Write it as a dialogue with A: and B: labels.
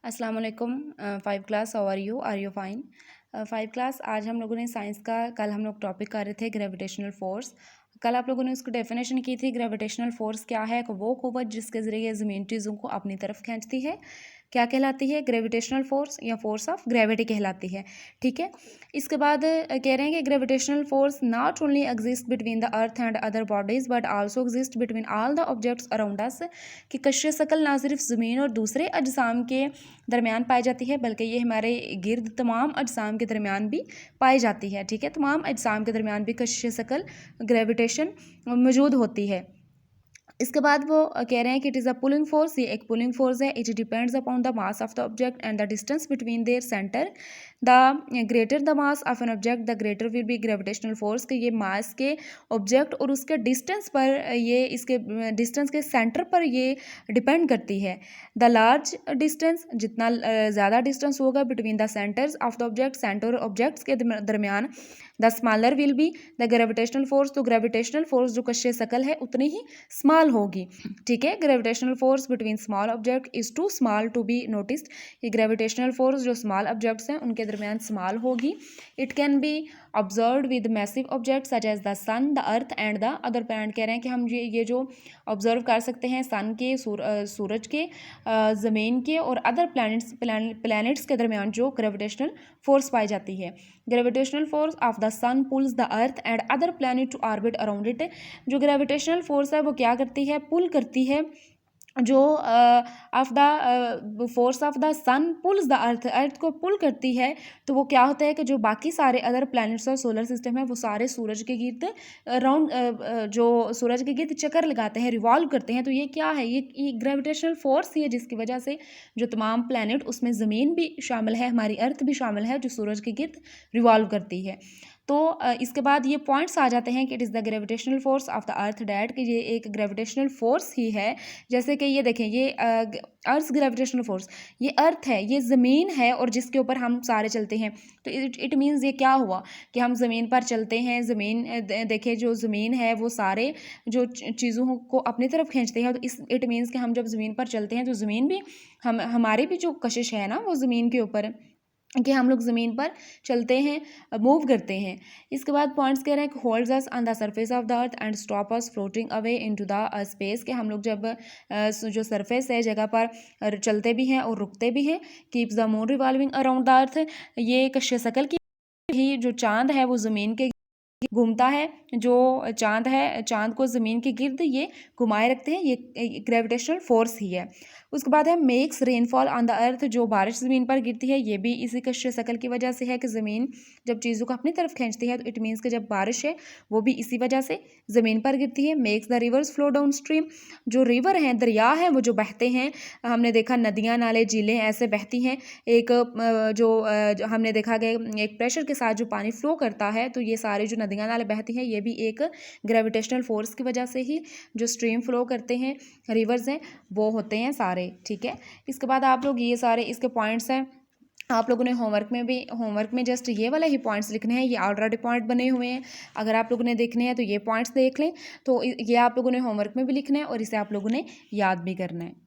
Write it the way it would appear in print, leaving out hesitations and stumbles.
A: अस्सलाम वालेकुम। 5 class, how are you fine? 5 class, आज हम लोगों ने साइंस का कल हम लोग टॉपिक कर रहे थे ग्रेविटेशनल फोर्स। कल आप लोगों ने उसकी डेफिनेशन की थी। ग्रेविटेशनल फोर्स क्या है? वो क़ुव्वत जिसके ज़रिए ज़मीन चीज़ों को अपनी तरफ खींचती है, क्या कहलाती है? ग्रेविटेशनल फोर्स या फोर्स ऑफ ग्रेविटी कहलाती है। ठीक है। इसके बाद कह रहे हैं कि gravitational force not only exist between the earth and other bodies but also exist between all the objects around us, कि कश्श शकल ना सिर्फ ज़मीन और दूसरे अजसाम के दरमियान पाई जाती है बल्कि ये हमारे गिर्द तमाम अजसाम के दरमियान भी पाई जाती है। ठीक है, तमाम अजसाम के दरमियान भी कशिश शकल ग्रेविटेशन मौजूद होती है। इसके बाद वो कह रहे हैं कि it is a pulling force, ये एक पुलिंग फोर्स है। It depends upon the mass of the object and the distance between their centre. The greater the mass of an object the greater will be gravitational force, कि ये मास के object और उसके distance पर, ये इसके distance के सेंटर पर ये डिपेंड करती है। द लार्ज डिस्टेंस, जितना ज़्यादा डिस्टेंस होगा between the centres of the object, centre और ऑब्जेक्ट्स के दरमियान, the smaller will be the gravitational force, तो ग्रेविटेशनल फोर्स जो कश्श शकल है उतनी ही स्मॉल होगी। ठीक है, gravitational force between small object is too small to be noticed, ये ग्रेविटेशनल फोर्स जो स्मॉल ऑब्जेक्ट्स हैं उनके दरमियान स्मॉल होगी। It can be observed with massive object such as the sun, the earth and the other planet. कह रहे हैं कि हम ये जो ऑब्जर्व कर सकते हैं सन के, सूरज के, ज़मीन के और अदर प्लैनेट्स के दरमियान जो ग्रेविटेशनल फोर्स पाई जाती है। Gravitational force of the sun pulls the earth and other planet to orbit around it, जो ग्रेविटेशनल फोर्स है वो क्या करती है? पुल करती है, जो of the force of the sun pulls the earth को पुल करती है। तो वो क्या होता है कि जो बाकी सारे अदर प्लैनेट्स और सोलर सिस्टम है वो सारे सूरज के गिर्द राउंड, जो सूरज के गिर्द चक्कर लगाते हैं, रिवॉल्व करते हैं। तो ये क्या है? ये ग्रेविटेशनल फोर्स ही है जिसकी वजह से जो तमाम प्लैनेट, उसमें ज़मीन भी शामिल है, हमारी अर्थ भी शामिल है, जो सूरज के गिर्द रिवॉल्व करती है। तो इसके बाद ये पॉइंट्स आ जाते हैं कि it is the gravitational force of the earth that, कि ये एक ग्रेविटेशनल फोर्स ही है। जैसे कि ये देखें, ये अर्थ ग्रेविटेशनल फोर्स, ये अर्थ है, ये ज़मीन है और जिसके ऊपर हम सारे चलते हैं। तो इट मीन्स ये क्या हुआ कि हम ज़मीन पर चलते हैं। ज़मीन देखें, जो ज़मीन है वो सारे जो चीज़ों को अपनी तरफ खींचते हैं। तो इट मीन्स कि हम जब ज़मीन पर चलते हैं तो ज़मीन भी हमारी भी जो कशिश है ना वो ज़मीन के ऊपर है, कि हम लोग ज़मीन पर चलते हैं, मूव करते हैं। इसके बाद पॉइंट्स कह रहे हैं कि holds us on the surface of the earth and stop us floating away into the space, के हम लोग जब जो सरफेस है जगह पर चलते भी हैं और रुकते भी हैं। Keeps the moon revolving around the earth, ये कश्श शकल की ही जो चाँद है वो ज़मीन के घूमता है। जो चाँद है, चाँद को ज़मीन के गिर्द ये घुमाए रखते हैं, ये ग्रेविटेशनल फोर्स ही है। उसके बाद है makes rainfall on the earth, जो बारिश ज़मीन पर गिरती है ये भी इसी कश्श शकल की वजह से है, कि ज़मीन जब चीज़ों को अपनी तरफ खींचती है तो इट मीन्स कि जब बारिश है वो भी इसी वजह से ज़मीन पर गिरती है। Makes the reverse flow down stream, जो रिवर हैं, दरिया हैं, वो जो बहते हैं, हमने देखा नदियाँ, नाले, झीलें ऐसे बहती हैं। एक जो हमने देखा कि एक प्रेशर के साथ जो पानी फ्लो करता है, तो ये सारे जो नदियाँ, नाले बहती हैं ये भी एक ग्रेविटेशनल फोर्स की वजह से ही जो स्ट्रीम फ्लो करते हैं, रिवर्स हैं, वो होते हैं सारे। ठीक है, इसके बाद आप लोग ये सारे इसके पॉइंट्स हैं, आप लोगों ने होमवर्क में जस्ट ये वाले ही पॉइंट्स लिखने हैं। ये ऑलरेडी पॉइंट बने हुए हैं, अगर आप लोगों ने देखने हैं तो ये पॉइंट्स देख लें। तो ये आप लोगों ने होमवर्क में भी लिखना है और इसे आप लोगों ने याद भी करना है।